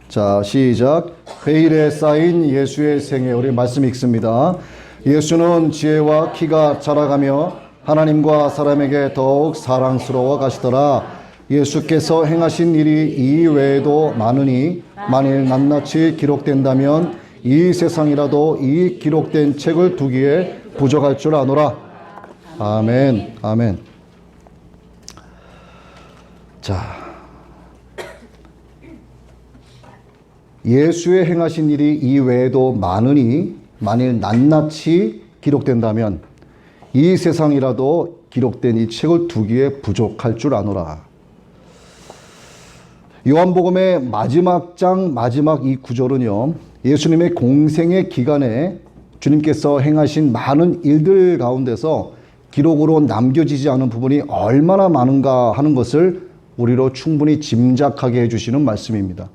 자, 시작. 베일에 쌓인 예수의 생애. 우리 말씀 읽습니다. 예수는 지혜와 키가 자라가며 하나님과 사람에게 더욱 사랑스러워 가시더라. 예수께서 행하신 일이 이 외에도 많으니 만일 낱낱이 기록된다면 이 세상이라도 이 기록된 책을 두기에 부족할 줄 아노라. 아멘. 아멘. 자, 예수의 행하신 일이 이 외에도 많으니 만일 낱낱이 기록된다면 이 세상이라도 기록된 이 책을 두기에 부족할 줄 아노라. 요한복음의 마지막 장 마지막 이 구절은요, 예수님의 공생의 기간에 주님께서 행하신 많은 일들 가운데서 기록으로 남겨지지 않은 부분이 얼마나 많은가 하는 것을 우리로 충분히 짐작하게 해주시는 말씀입니다.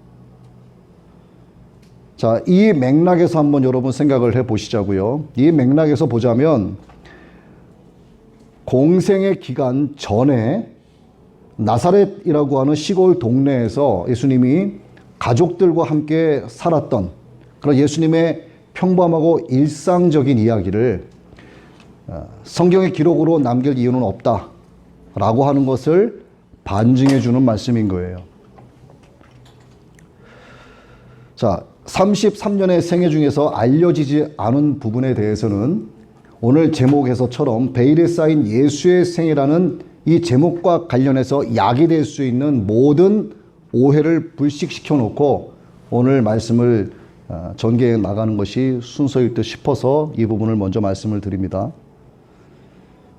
자, 이 맥락에서 한번 여러분 생각을 해보시자고요. 이 맥락에서 보자면 공생의 기간 전에 나사렛이라고 하는 시골 동네에서 예수님이 가족들과 함께 살았던 그런 예수님의 평범하고 일상적인 이야기를 성경의 기록으로 남길 이유는 없다라고 하는 것을 반증해 주는 말씀인 거예요. 자, 33년의 생애 중에서 알려지지 않은 부분에 대해서는 오늘 제목에서처럼 베일에 쌓인 예수의 생애라는 이 제목과 관련해서 야기될 수 있는 모든 오해를 불식시켜 놓고 오늘 말씀을 전개해 나가는 것이 순서일 듯 싶어서 이 부분을 먼저 말씀을 드립니다.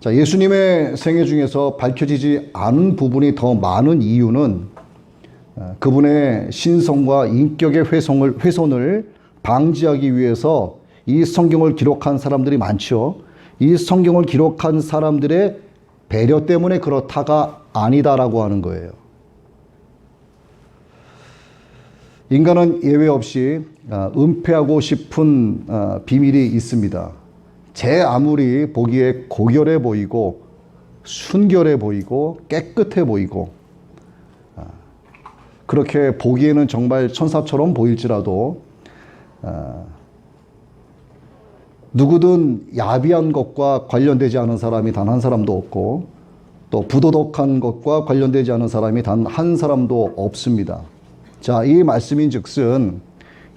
자, 예수님의 생애 중에서 밝혀지지 않은 부분이 더 많은 이유는 그분의 신성과 인격의 훼손을 방지하기 위해서 이 성경을 기록한 사람들이 많죠. 이 성경을 기록한 사람들의 배려 때문에 그렇다가 아니다라고 하는 거예요. 인간은 예외 없이 은폐하고 싶은 비밀이 있습니다. 제 아무리 보기에 고결해 보이고 순결해 보이고 깨끗해 보이고 그렇게 보기에는 정말 천사처럼 보일지라도 누구든 야비한 것과 관련되지 않은 사람이 단 한 사람도 없고 또 부도덕한 것과 관련되지 않은 사람이 단 한 사람도 없습니다. 자, 이 말씀인 즉슨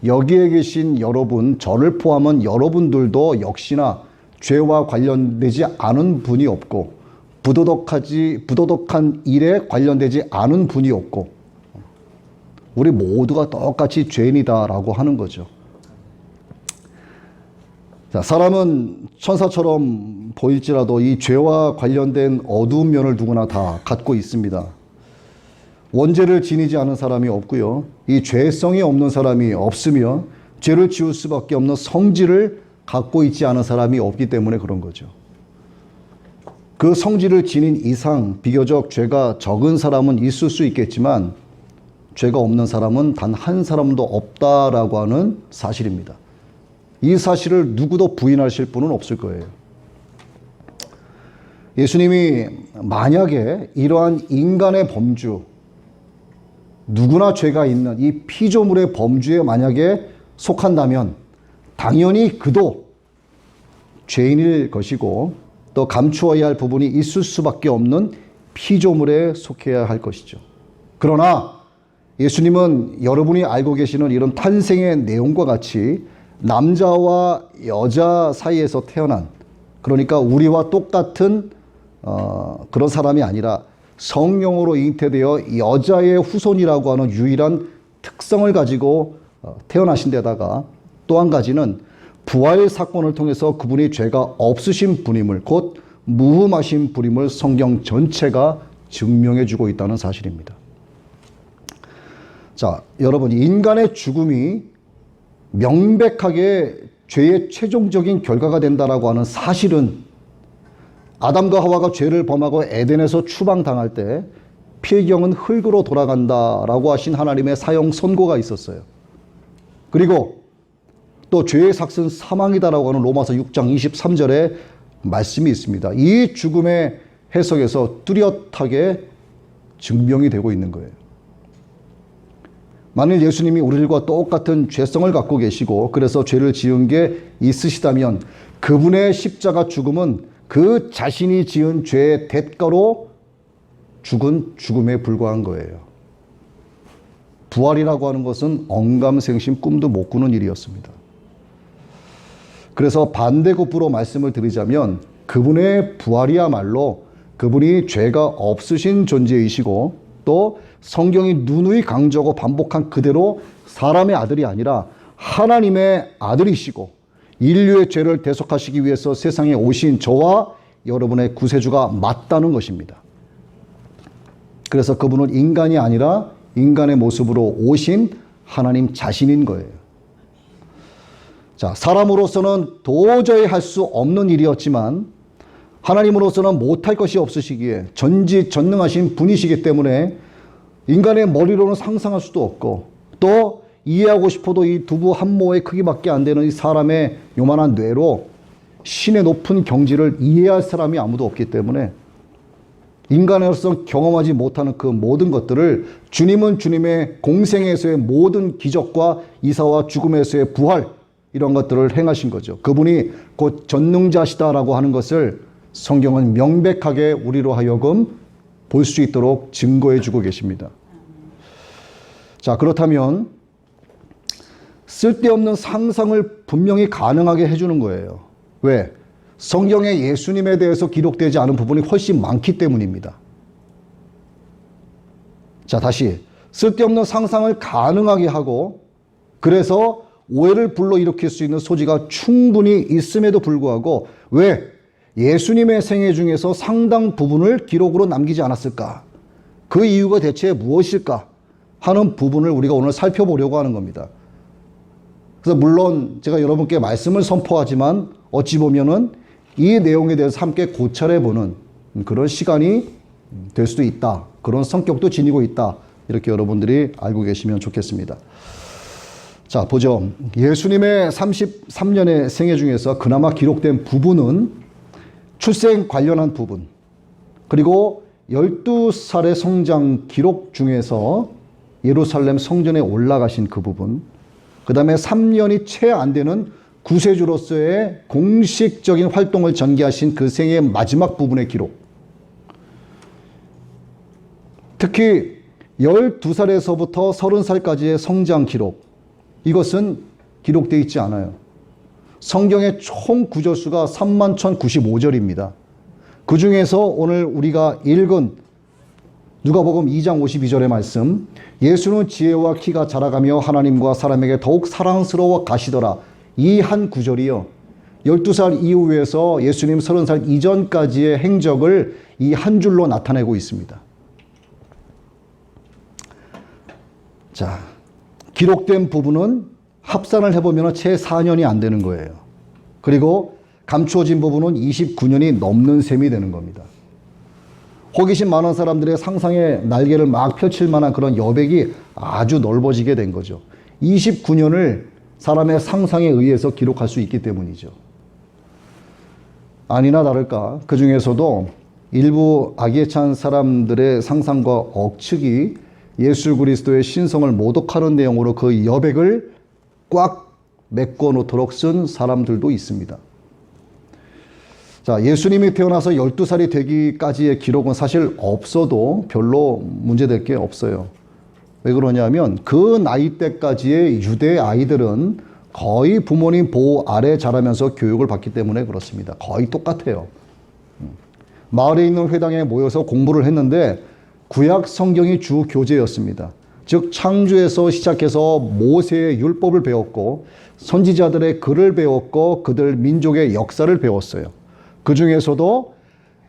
여기에 계신 여러분, 저를 포함한 여러분들도 역시나 죄와 관련되지 않은 분이 없고 부도덕한 일에 관련되지 않은 분이 없고 우리 모두가 똑같이 죄인이다라고 하는 거죠. 자, 사람은 천사처럼 보일지라도 이 죄와 관련된 어두운 면을 누구나 다 갖고 있습니다. 원죄를 지니지 않은 사람이 없고요. 이 죄성이 없는 사람이 없으며 죄를 지을 수밖에 없는 성질을 갖고 있지 않은 사람이 없기 때문에 그런 거죠. 그 성질을 지닌 이상 비교적 죄가 적은 사람은 있을 수 있겠지만 죄가 없는 사람은 단 한 사람도 없다라고 하는 사실입니다. 이 사실을 누구도 부인하실 분은 없을 거예요. 예수님이 만약에 이러한 인간의 범주, 누구나 죄가 있는 이 피조물의 범주에 만약에 속한다면 당연히 그도 죄인일 것이고 또 감추어야 할 부분이 있을 수밖에 없는 피조물에 속해야 할 것이죠. 그러나 예수님은 여러분이 알고 계시는 이런 탄생의 내용과 같이 남자와 여자 사이에서 태어난, 그러니까 우리와 똑같은 그런 사람이 아니라 성령으로 잉태되어 여자의 후손이라고 하는 유일한 특성을 가지고 태어나신 데다가 또 한 가지는 부활 사건을 통해서 그분이 죄가 없으신 분임을, 곧 무흠하신 분임을 성경 전체가 증명해 주고 있다는 사실입니다. 자, 여러분, 인간의 죽음이 명백하게 죄의 최종적인 결과가 된다라고 하는 사실은 아담과 하와가 죄를 범하고 에덴에서 추방당할 때 필경은 흙으로 돌아간다라고 하신 하나님의 사형 선고가 있었어요. 그리고 또 죄의 삭은 사망이다라고 하는 로마서 6장 23절에 말씀이 있습니다. 이 죽음의 해석에서 뚜렷하게 증명이 되고 있는 거예요. 만일 예수님이 우리들과 똑같은 죄성을 갖고 계시고 그래서 죄를 지은 게 있으시다면 그분의 십자가 죽음은 그 자신이 지은 죄의 대가로 죽은 죽음에 불과한 거예요. 부활이라고 하는 것은 언감생심 꿈도 못 꾸는 일이었습니다. 그래서 반대급부로 말씀을 드리자면 그분의 부활이야말로 그분이 죄가 없으신 존재이시고 또 성경이 누누이 강조하고 반복한 그대로 사람의 아들이 아니라 하나님의 아들이시고 인류의 죄를 대속하시기 위해서 세상에 오신 저와 여러분의 구세주가 맞다는 것입니다. 그래서 그분은 인간이 아니라 인간의 모습으로 오신 하나님 자신인 거예요. 자, 사람으로서는 도저히 할 수 없는 일이었지만 하나님으로서는 못할 것이 없으시기에 전지전능하신 분이시기 때문에 인간의 머리로는 상상할 수도 없고 또 이해하고 싶어도 이 두부 한 모의 크기밖에 안 되는 이 사람의 요만한 뇌로 신의 높은 경지를 이해할 사람이 아무도 없기 때문에 인간으로서 경험하지 못하는 그 모든 것들을 주님은 주님의 공생에서의 모든 기적과 이사와 죽음에서의 부활 이런 것들을 행하신 거죠. 그분이 곧 전능자시다라고 하는 것을 성경은 명백하게 우리로 하여금 볼 수 있도록 증거해 주고 계십니다. 자, 그렇다면 쓸데없는 상상을 분명히 가능하게 해주는 거예요. 왜? 성경에 예수님에 대해서 기록되지 않은 부분이 훨씬 많기 때문입니다. 자, 다시 쓸데없는 상상을 가능하게 하고 그래서 오해를 불러일으킬 수 있는 소지가 충분히 있음에도 불구하고 왜 예수님의 생애 중에서 상당 부분을 기록으로 남기지 않았을까? 그 이유가 대체 무엇일까? 하는 부분을 우리가 오늘 살펴보려고 하는 겁니다. 그래서 물론 제가 여러분께 말씀을 선포하지만 어찌 보면은 이 내용에 대해서 함께 고찰해보는 그런 시간이 될 수도 있다. 그런 성격도 지니고 있다. 이렇게 여러분들이 알고 계시면 좋겠습니다. 자, 보죠. 예수님의 33년의 생애 중에서 그나마 기록된 부분은 출생 관련한 부분, 그리고 12살의 성장 기록 중에서 예루살렘 성전에 올라가신 그 부분, 그 다음에 3년이 채 안 되는 구세주로서의 공식적인 활동을 전개하신 그 생의 마지막 부분의 기록, 특히 12살에서부터 30살까지의 성장 기록, 이것은 기록되어 있지 않아요. 성경의 총 구절수가 31,095절입니다. 그 중에서 오늘 우리가 읽은 누가복음 2장 52절의 말씀, 예수는 지혜와 키가 자라가며 하나님과 사람에게 더욱 사랑스러워 가시더라. 이 한 구절이요, 12살 이후에서 예수님 30살 이전까지의 행적을 이 한 줄로 나타내고 있습니다. 자, 기록된 부분은 합산을 해보면 채 4년이 안 되는 거예요. 그리고 감추어진 부분은 29년이 넘는 셈이 되는 겁니다. 호기심 많은 사람들의 상상의 날개를 막 펼칠 만한 그런 여백이 아주 넓어지게 된 거죠. 29년을 사람의 상상에 의해서 기록할 수 있기 때문이죠. 아니나 다를까 그 중에서도 일부 악에 찬 사람들의 상상과 억측이 예수 그리스도의 신성을 모독하는 내용으로 그 여백을 꽉 메꿔 놓도록 쓴 사람들도 있습니다. 자, 예수님이 태어나서 12살이 되기까지의 기록은 사실 없어도 별로 문제될 게 없어요. 왜 그러냐면 그 나이 때까지의 유대 아이들은 거의 부모님 보호 아래 자라면서 교육을 받기 때문에 그렇습니다. 거의 똑같아요. 마을에 있는 회당에 모여서 공부를 했는데 구약 성경이 주 교재였습니다. 즉 창조에서 시작해서 모세의 율법을 배웠고 선지자들의 글을 배웠고 그들 민족의 역사를 배웠어요. 그 중에서도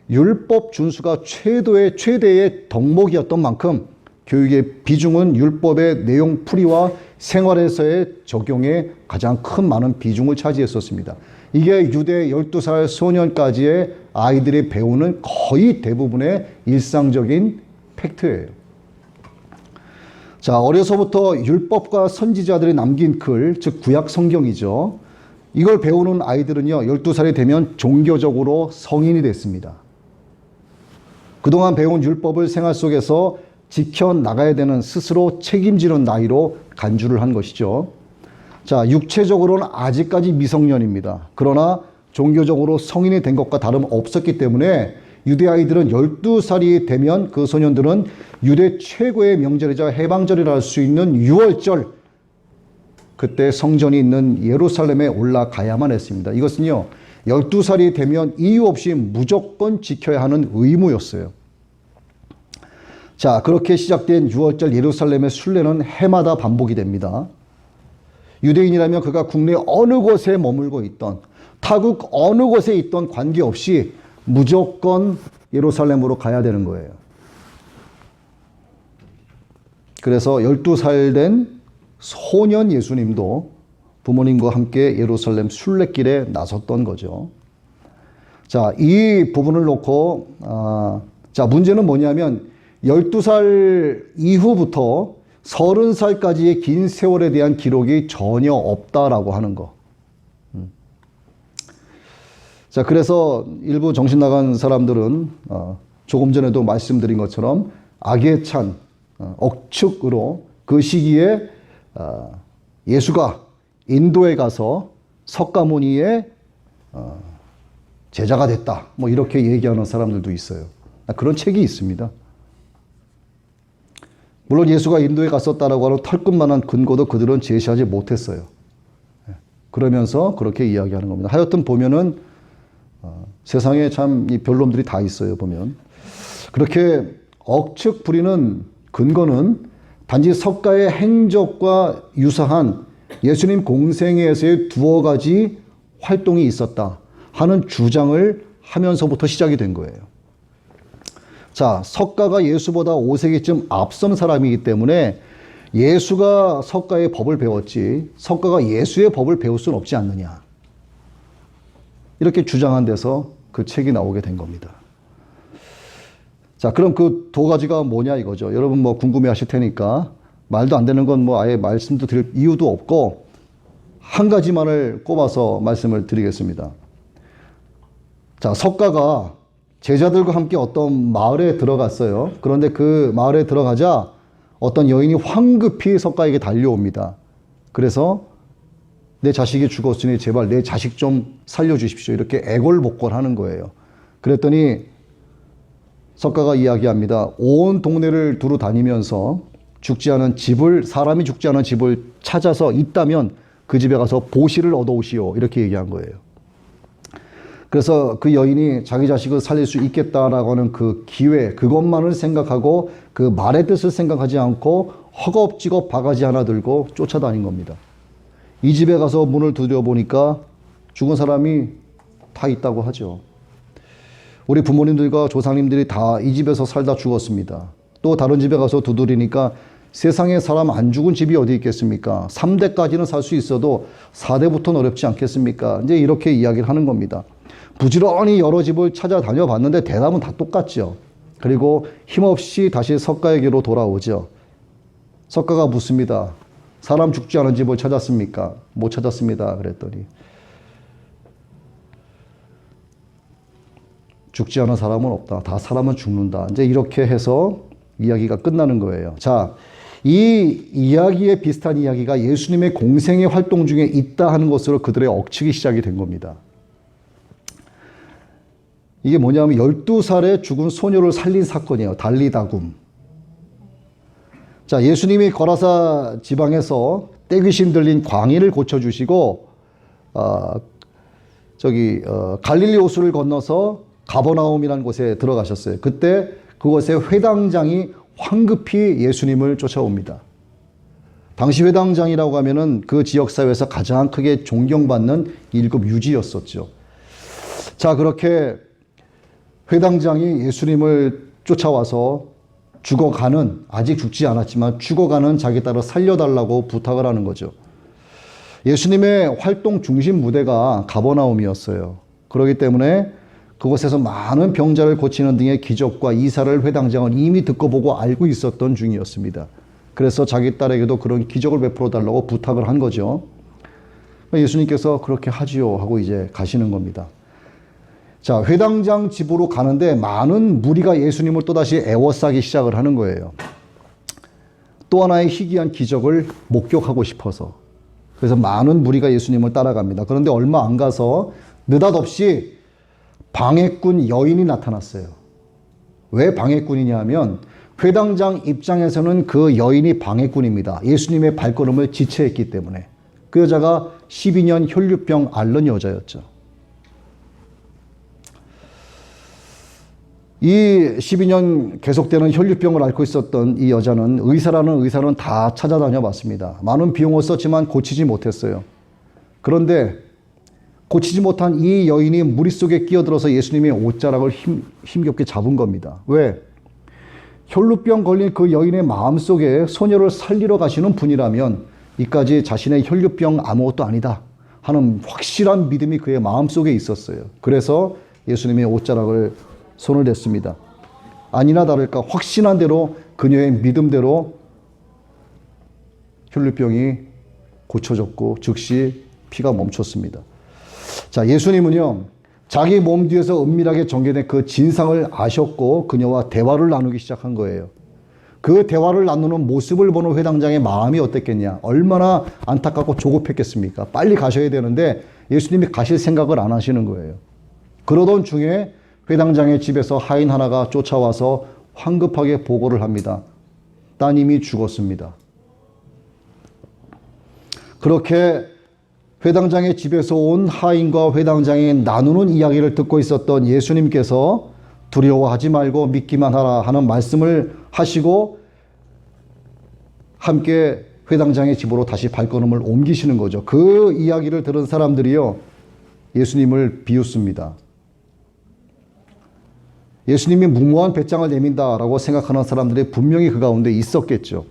율법 준수가 최대의 덕목이었던 만큼 교육의 비중은 율법의 내용 풀이와 생활에서의 적용에 가장 큰 많은 비중을 차지했었습니다. 이게 유대 12살 소년까지의 아이들이 배우는 거의 대부분의 일상적인 팩트예요. 자, 어려서부터 율법과 선지자들이 남긴 글, 즉 구약 성경이죠. 이걸 배우는 아이들은요, 12살이 되면 종교적으로 성인이 됐습니다. 그동안 배운 율법을 생활 속에서 지켜나가야 되는 스스로 책임지는 나이로 간주를 한 것이죠. 자, 육체적으로는 아직까지 미성년입니다. 그러나 종교적으로 성인이 된 것과 다름없었기 때문에 유대 아이들은 12살이 되면 그 소년들은 유대 최고의 명절이자 해방절이라 할 수 있는 유월절, 그때 성전이 있는 예루살렘에 올라가야만 했습니다. 이것은요, 12살이 되면 이유 없이 무조건 지켜야 하는 의무였어요. 자, 그렇게 시작된 유월절 예루살렘의 순례는 해마다 반복이 됩니다. 유대인이라면 그가 국내 어느 곳에 머물고 있던, 타국 어느 곳에 있던 관계없이 무조건 예루살렘으로 가야 되는 거예요. 그래서 12살 된 소년 예수님도 부모님과 함께 예루살렘 순례길에 나섰던 거죠. 자, 이 부분을 놓고 자, 문제는 뭐냐면 12살 이후부터 30살까지의 긴 세월에 대한 기록이 전혀 없다라고 하는 거. 자, 그래서 일부 정신 나간 사람들은 조금 전에도 말씀드린 것처럼 악에 찬 억측으로 그 시기에 예수가 인도에 가서 석가모니의 제자가 됐다, 뭐 이렇게 얘기하는 사람들도 있어요. 그런 책이 있습니다. 물론 예수가 인도에 갔었다라고 하는 털끝만한 근거도 그들은 제시하지 못했어요. 그러면서 그렇게 이야기하는 겁니다. 하여튼 보면은 세상에 참 이 별놈들이 다 있어요. 보면 그렇게 억측 부리는 근거는 단지 석가의 행적과 유사한 예수님 공생애에서의 두어 가지 활동이 있었다 하는 주장을 하면서부터 시작이 된 거예요. 자, 석가가 예수보다 5세기쯤 앞선 사람이기 때문에 예수가 석가의 법을 배웠지 석가가 예수의 법을 배울 수는 없지 않느냐, 이렇게 주장한 데서 그 책이 나오게 된 겁니다. 자, 그럼 그 두 가지가 뭐냐 이거죠. 여러분 뭐 궁금해 하실 테니까 말도 안 되는 건 뭐 아예 말씀도 드릴 이유도 없고 한 가지만을 꼽아서 말씀을 드리겠습니다. 자, 석가가 제자들과 함께 어떤 마을에 들어갔어요. 그런데 그 마을에 들어가자 어떤 여인이 황급히 석가에게 달려옵니다. 그래서 내 자식이 죽었으니 제발 내 자식 좀 살려주십시오, 이렇게 애걸복걸하는 거예요. 그랬더니 석가가 이야기합니다. 온 동네를 두루 다니면서 죽지 않은 집을, 사람이 죽지 않은 집을 찾아서 있다면 그 집에 가서 보시를 얻어오시오, 이렇게 얘기한 거예요. 그래서 그 여인이 자기 자식을 살릴 수 있겠다라고 하는 그 기회, 그것만을 생각하고 그 말의 뜻을 생각하지 않고 허겁지겁 바가지 하나 들고 쫓아다닌 겁니다. 이 집에 가서 문을 두드려 보니까 죽은 사람이 다 있다고 하죠. 우리 부모님들과 조상님들이 다 이 집에서 살다 죽었습니다. 또 다른 집에 가서 두드리니까 세상에 사람 안 죽은 집이 어디 있겠습니까? 3대까지는 살 수 있어도 4대부터는 어렵지 않겠습니까? 이제 이렇게 이야기를 하는 겁니다. 부지런히 여러 집을 찾아다녀 봤는데 대답은 다 똑같죠. 그리고 힘없이 다시 석가에게로 돌아오죠. 석가가 묻습니다. 사람 죽지 않은 집을 찾았습니까? 못 찾았습니다. 그랬더니 죽지 않은 사람은 없다. 다 사람은 죽는다. 이제 이렇게 해서 이야기가 끝나는 거예요. 자, 이 이야기에 비슷한 이야기가 예수님의 공생의 활동 중에 있다 하는 것으로 그들의 억측이 시작이 된 겁니다. 이게 뭐냐면 12살에 죽은 소녀를 살린 사건이에요. 달리다굼. 자, 예수님이 거라사 지방에서 떼귀신 들린 광인을 고쳐주시고 갈릴리 호수를 건너서 가버나움이라는 곳에 들어가셨어요. 그때 그곳에 회당장이 황급히 예수님을 쫓아옵니다. 당시 회당장이라고 하면은 그 지역사회에서 가장 크게 존경받는 1급 유지였었죠. 자, 그렇게 회당장이 예수님을 쫓아와서 죽어가는, 아직 죽지 않았지만 죽어가는 자기 딸을 살려달라고 부탁을 하는 거죠. 예수님의 활동 중심 무대가 가버나움이었어요. 그렇기 때문에 그곳에서 많은 병자를 고치는 등의 기적과 이사를 회당장은 이미 듣고 보고 알고 있었던 중이었습니다. 그래서 자기 딸에게도 그런 기적을 베풀어 달라고 부탁을 한 거죠. 예수님께서 그렇게 하지요 하고 이제 가시는 겁니다. 자, 회당장 집으로 가는데 많은 무리가 예수님을 또다시 애워싸기 시작을 하는 거예요. 또 하나의 희귀한 기적을 목격하고 싶어서. 그래서 많은 무리가 예수님을 따라갑니다. 그런데 얼마 안 가서 느닷없이 방해꾼 여인이 나타났어요. 왜 방해꾼이냐 하면 회당장 입장에서는 그 여인이 방해꾼입니다. 예수님의 발걸음을 지체했기 때문에. 그 여자가 12년 혈류병 앓는 여자였죠. 이 12년 계속되는 혈류병을 앓고 있었던 이 여자는 의사는 다 찾아다녀 봤습니다. 많은 비용을 썼지만 고치지 못했어요. 그런데 고치지 못한 이 여인이 무리 속에 끼어들어서 예수님의 옷자락을 힘겹게 잡은 겁니다. 왜? 혈루병 걸린 그 여인의 마음속에 소녀를 살리러 가시는 분이라면 이까지 자신의 혈류병 아무것도 아니다 하는 확실한 믿음이 그의 마음속에 있었어요. 그래서 예수님의 옷자락을 손을 댔습니다. 아니나 다를까 확신한 대로 그녀의 믿음대로 혈류병이 고쳐졌고 즉시 피가 멈췄습니다. 자, 예수님은요, 자기 몸 뒤에서 은밀하게 전개된 그 진상을 아셨고 그녀와 대화를 나누기 시작한 거예요. 그 대화를 나누는 모습을 보는 회당장의 마음이 어땠겠냐? 얼마나 안타깝고 조급했겠습니까? 빨리 가셔야 되는데 예수님이 가실 생각을 안 하시는 거예요. 그러던 중에 회당장의 집에서 하인 하나가 쫓아와서 황급하게 보고를 합니다. 따님이 죽었습니다. 그렇게 회당장의 집에서 온 하인과 회당장이 나누는 이야기를 듣고 있었던 예수님께서 두려워하지 말고 믿기만 하라 하는 말씀을 하시고 함께 회당장의 집으로 다시 발걸음을 옮기시는 거죠. 그 이야기를 들은 사람들이요, 예수님을 비웃습니다. 예수님이 무모한 배짱을 내민다라고 생각하는 사람들이 분명히 그 가운데 있었겠죠.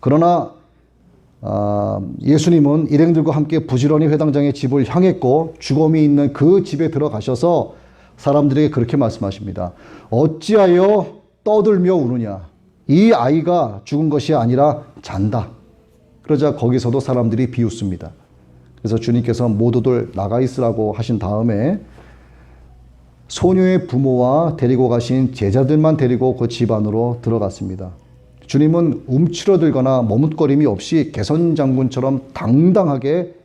그러나 예수님은 일행들과 함께 부지런히 회당장의 집을 향했고 죽음이 있는 그 집에 들어가셔서 사람들에게 그렇게 말씀하십니다. 어찌하여 떠들며 우느냐? 이 아이가 죽은 것이 아니라 잔다. 그러자 거기서도 사람들이 비웃습니다. 그래서 주님께서 모두들 나가 있으라고 하신 다음에 소녀의 부모와 데리고 가신 제자들만 데리고 그 집 안으로 들어갔습니다. 주님은 움츠러들거나 머뭇거림이 없이 개선장군처럼 당당하게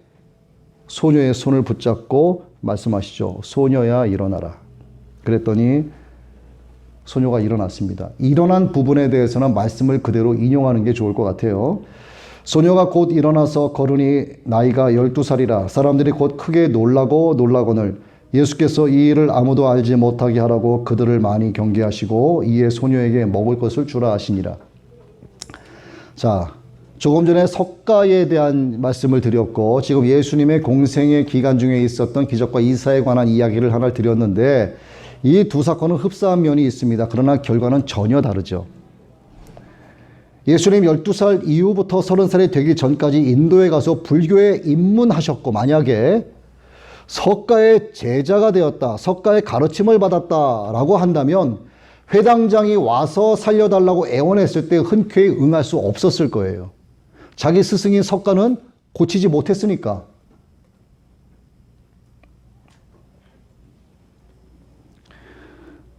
소녀의 손을 붙잡고 말씀하시죠. 소녀야 일어나라. 그랬더니 소녀가 일어났습니다. 일어난 부분에 대해서는 말씀을 그대로 인용하는 게 좋을 것 같아요. 소녀가 곧 일어나서 걸으니 나이가 12살이라 사람들이 곧 크게 놀라거늘 예수께서 이 일을 아무도 알지 못하게 하라고 그들을 많이 경계하시고 이에 소녀에게 먹을 것을 주라 하시니라. 자, 조금 전에 석가에 대한 말씀을 드렸고 지금 예수님의 공생의 기간 중에 있었던 기적과 이사에 관한 이야기를 하나 드렸는데 이 두 사건은 흡사한 면이 있습니다. 그러나 결과는 전혀 다르죠. 예수님 12살 이후부터 30살이 되기 전까지 인도에 가서 불교에 입문하셨고 만약에 석가의 제자가 되었다, 석가의 가르침을 받았다라고 한다면 회당장이 와서 살려달라고 애원했을 때 흔쾌히 응할 수 없었을 거예요. 자기 스승인 석가는 고치지 못했으니까.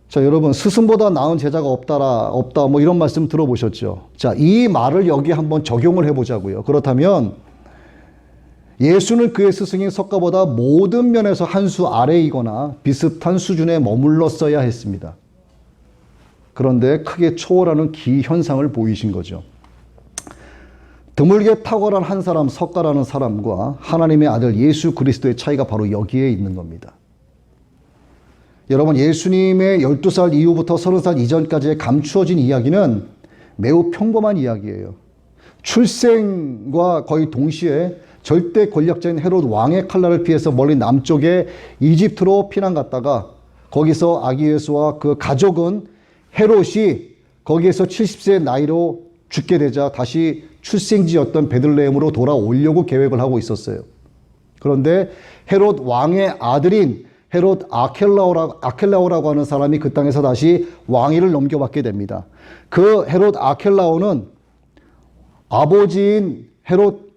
자, 여러분, 스승보다 나은 제자가 없다, 뭐 이런 말씀 들어보셨죠? 자, 이 말을 여기 한번 적용을 해보자고요. 그렇다면 예수는 그의 스승인 석가보다 모든 면에서 한 수 아래이거나 비슷한 수준에 머물렀어야 했습니다. 그런데 크게 초월하는 기현상을 보이신 거죠. 드물게 탁월한 한 사람, 석가라는 사람과 하나님의 아들 예수 그리스도의 차이가 바로 여기에 있는 겁니다. 여러분, 예수님의 12살 이후부터 30살 이전까지의 감추어진 이야기는 매우 평범한 이야기예요. 출생과 거의 동시에 절대 권력자인 헤롯 왕의 칼날을 피해서 멀리 남쪽에 이집트로 피난 갔다가 거기서 아기 예수와 그 가족은 헤롯이 거기에서 70세 나이로 죽게 되자 다시 출생지였던 베들레헴으로 돌아오려고 계획을 하고 있었어요. 그런데 헤롯 왕의 아들인 헤롯 아켈라오라고 하는 사람이 그 땅에서 다시 왕위를 넘겨받게 됩니다. 그 헤롯 아켈라오는 아버지인 헤롯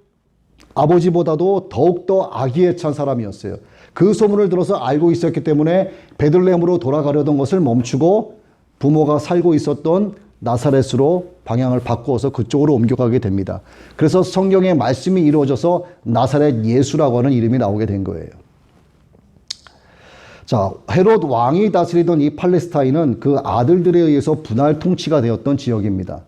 아버지보다도 더욱더 악의에 찬 사람이었어요. 그 소문을 들어서 알고 있었기 때문에 베들레헴으로 돌아가려던 것을 멈추고 부모가 살고 있었던 나사렛으로 방향을 바꾸어서 그쪽으로 옮겨가게 됩니다. 그래서 성경의 말씀이 이루어져서 나사렛 예수라고 하는 이름이 나오게 된 거예요. 자, 헤롯 왕이 다스리던 이 팔레스타인은 그 아들들에 의해서 분할 통치가 되었던 지역입니다.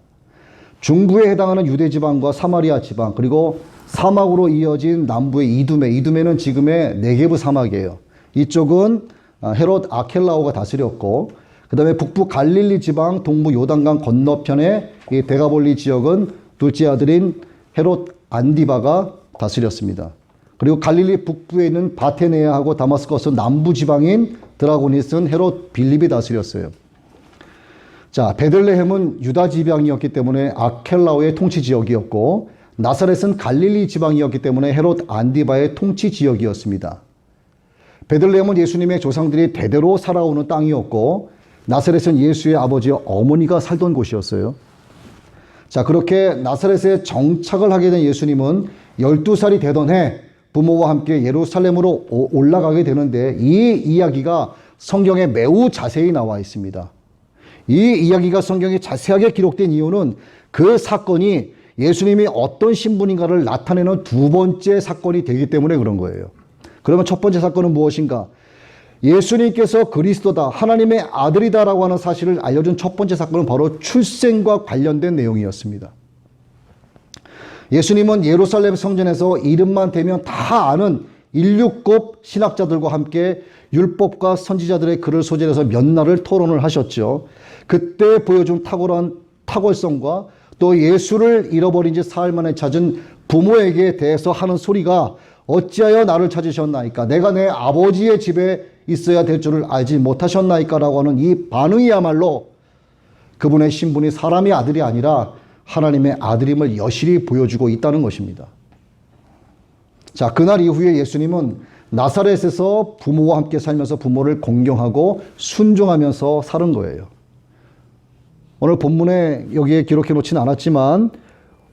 중부에 해당하는 유대 지방과 사마리아 지방, 그리고 사막으로 이어진 남부의 이두메는 지금의 네게브 사막이에요. 이쪽은 헤롯 아켈라오가 다스렸고, 그 다음에 북부 갈릴리 지방, 동부 요단강 건너편의 이 데가볼리 지역은 둘째 아들인 헤롯 안디바가 다스렸습니다. 그리고 갈릴리 북부에 있는 바테네아하고 다마스커스 남부 지방인 드라고니스는 헤롯 빌립이 다스렸어요. 자, 베들레헴은 유다 지방이었기 때문에 아켈라오의 통치 지역이었고, 나사렛은 갈릴리 지방이었기 때문에 헤롯 안디바의 통치 지역이었습니다. 베들레헴은 예수님의 조상들이 대대로 살아오는 땅이었고, 나사렛은 예수의 아버지와 어머니가 살던 곳이었어요. 자, 그렇게 나사렛에 정착을 하게 된 예수님은 12살이 되던 해 부모와 함께 예루살렘으로 올라가게 되는데, 이 이야기가 성경에 매우 자세히 나와 있습니다. 이 이야기가 성경에 자세하게 기록된 이유는 그 사건이 예수님이 어떤 신분인가를 나타내는 두 번째 사건이 되기 때문에 그런 거예요. 그러면 첫 번째 사건은 무엇인가? 예수님께서 그리스도다, 하나님의 아들이다라고 하는 사실을 알려준 첫 번째 사건은 바로 출생과 관련된 내용이었습니다. 예수님은 예루살렘 성전에서 이름만 대면 다 아는 인류급 신학자들과 함께 율법과 선지자들의 글을 소재해서 몇 날을 토론을 하셨죠. 그때 보여준 탁월한 탁월성과 또 예수를 잃어버린 지 사흘 만에 찾은 부모에게 대해서 하는 소리가 어찌하여 나를 찾으셨나이까? 내가 내 아버지의 집에 있어야 될 줄을 알지 못하셨나이까? 라고 하는 이 반응이야말로 그분의 신분이 사람의 아들이 아니라 하나님의 아들임을 여실히 보여주고 있다는 것입니다. 자, 그날 이후에 예수님은 나사렛에서 부모와 함께 살면서 부모를 공경하고 순종하면서 사는 거예요. 오늘 본문에 여기에 기록해 놓지는 않았지만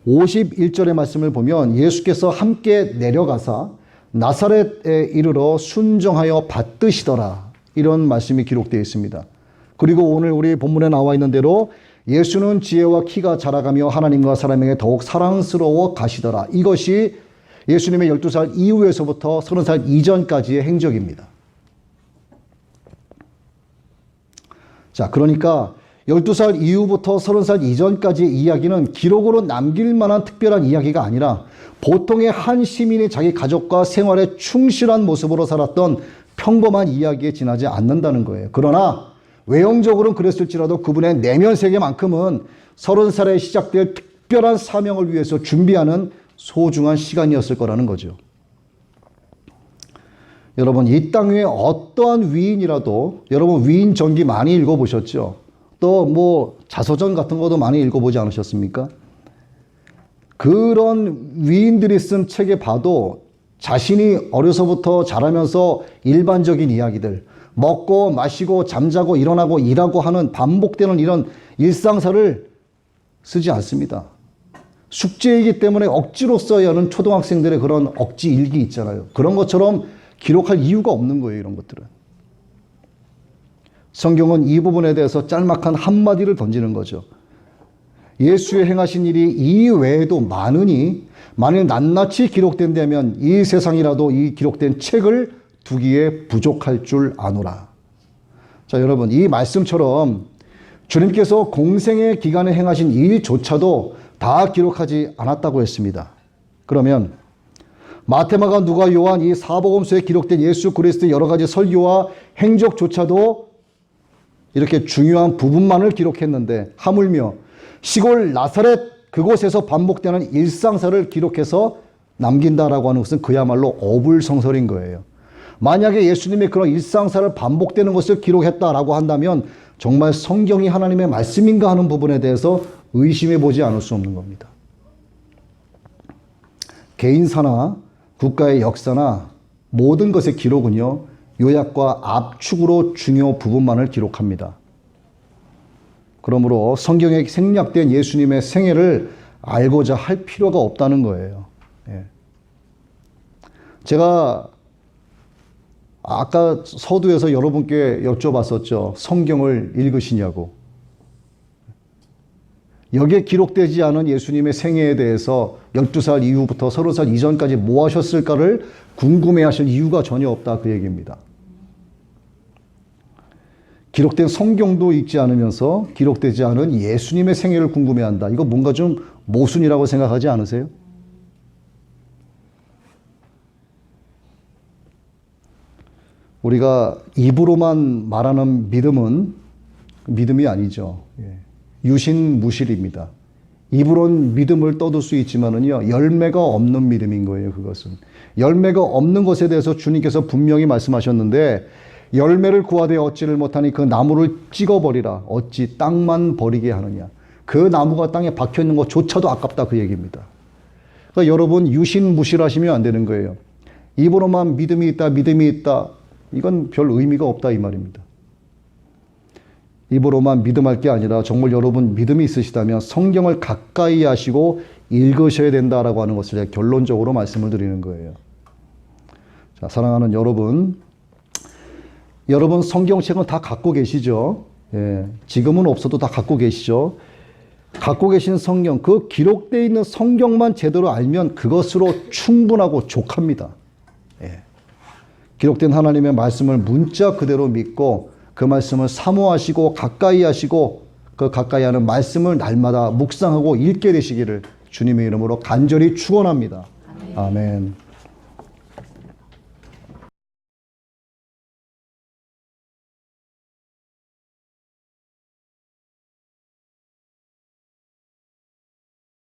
51절의 말씀을 보면 예수께서 함께 내려가사 나사렛에 이르러 순종하여 받드시더라, 이런 말씀이 기록되어 있습니다. 그리고 오늘 우리 본문에 나와 있는 대로 예수는 지혜와 키가 자라가며 하나님과 사람에게 더욱 사랑스러워 가시더라. 이것이 예수님의 12살 이후에서부터 30살 이전까지의 행적입니다. 자, 그러니까 12살 이후부터 30살 이전까지의 이야기는 기록으로 남길 만한 특별한 이야기가 아니라 보통의 한 시민이 자기 가족과 생활에 충실한 모습으로 살았던 평범한 이야기에 지나지 않는다는 거예요. 그러나 외형적으로는 그랬을지라도 그분의 내면 세계만큼은 30살에 시작될 특별한 사명을 위해서 준비하는 소중한 시간이었을 거라는 거죠. 여러분, 이 땅 위에 어떠한 위인이라도, 여러분 위인 전기 많이 읽어보셨죠? 또 뭐 자서전 같은 것도 많이 읽어보지 않으셨습니까? 그런 위인들이 쓴 책에 봐도 자신이 어려서부터 자라면서 일반적인 이야기들, 먹고 마시고 잠자고 일어나고 일하고 하는 반복되는 이런 일상사를 쓰지 않습니다. 숙제이기 때문에 억지로 써야 하는 초등학생들의 그런 억지 일기 있잖아요. 그런 것처럼 기록할 이유가 없는 거예요, 이런 것들은. 성경은 이 부분에 대해서 짤막한 한마디를 던지는 거죠. 예수의 행하신 일이 이 외에도 많으니 만일 낱낱이 기록된다면 이 세상이라도 이 기록된 책을 두기에 부족할 줄 아노라. 자, 여러분, 이 말씀처럼 주님께서 공생의 기간에 행하신 일조차도 다 기록하지 않았다고 했습니다. 그러면 마태마가 누가 요한 이 사복음서에 기록된 예수 그리스도의 여러 가지 설교와 행적조차도 이렇게 중요한 부분만을 기록했는데 하물며 시골 나사렛 그곳에서 반복되는 일상사를 기록해서 남긴다라고 하는 것은 그야말로 어불성설인 거예요. 만약에 예수님의 그런 일상사를 반복되는 것을 기록했다라고 한다면 정말 성경이 하나님의 말씀인가 하는 부분에 대해서 의심해 보지 않을 수 없는 겁니다. 개인사나 국가의 역사나 모든 것의 기록은요, 요약과 압축으로 중요 부분만을 기록합니다. 그러므로 성경에 생략된 예수님의 생애를 알고자 할 필요가 없다는 거예요. 예. 제가 아까 서두에서 여러분께 여쭤봤었죠. 성경을 읽으시냐고. 여기에 기록되지 않은 예수님의 생애에 대해서 12살 이후부터 30살 이전까지 뭐 하셨을까를 궁금해하실 이유가 전혀 없다, 그 얘기입니다. 기록된 성경도 읽지 않으면서 기록되지 않은 예수님의 생애를 궁금해한다. 이거 뭔가 좀 모순이라고 생각하지 않으세요? 우리가 입으로만 말하는 믿음은 믿음이 아니죠. 유신무실입니다. 입으로는 믿음을 떠들 수 있지만은요, 열매가 없는 믿음인 거예요, 그것은. 열매가 없는 것에 대해서 주님께서 분명히 말씀하셨는데, 열매를 구하되 얻지를 못하니 그 나무를 찍어버리라. 어찌 땅만 버리게 하느냐. 그 나무가 땅에 박혀있는 것조차도 아깝다, 그 얘기입니다. 그러니까 여러분, 유신무실하시면 안 되는 거예요. 입으로만 믿음이 있다, 믿음이 있다. 이건 별 의미가 없다, 이 말입니다. 입으로만 믿음할 게 아니라 정말 여러분 믿음이 있으시다면 성경을 가까이 하시고 읽으셔야 된다라고 하는 것을 제가 결론적으로 말씀을 드리는 거예요. 자, 사랑하는 여러분, 여러분 성경책은 다 갖고 계시죠? 예, 지금은 없어도 다 갖고 계시죠? 갖고 계신 성경, 그 기록되어 있는 성경만 제대로 알면 그것으로 충분하고 족합니다. 예. 기록된 하나님의 말씀을 문자 그대로 믿고 그 말씀을 사모하시고 가까이 하시고 그 가까이 하는 말씀을 날마다 묵상하고 읽게 되시기를 주님의 이름으로 간절히 축원합니다. 아멘.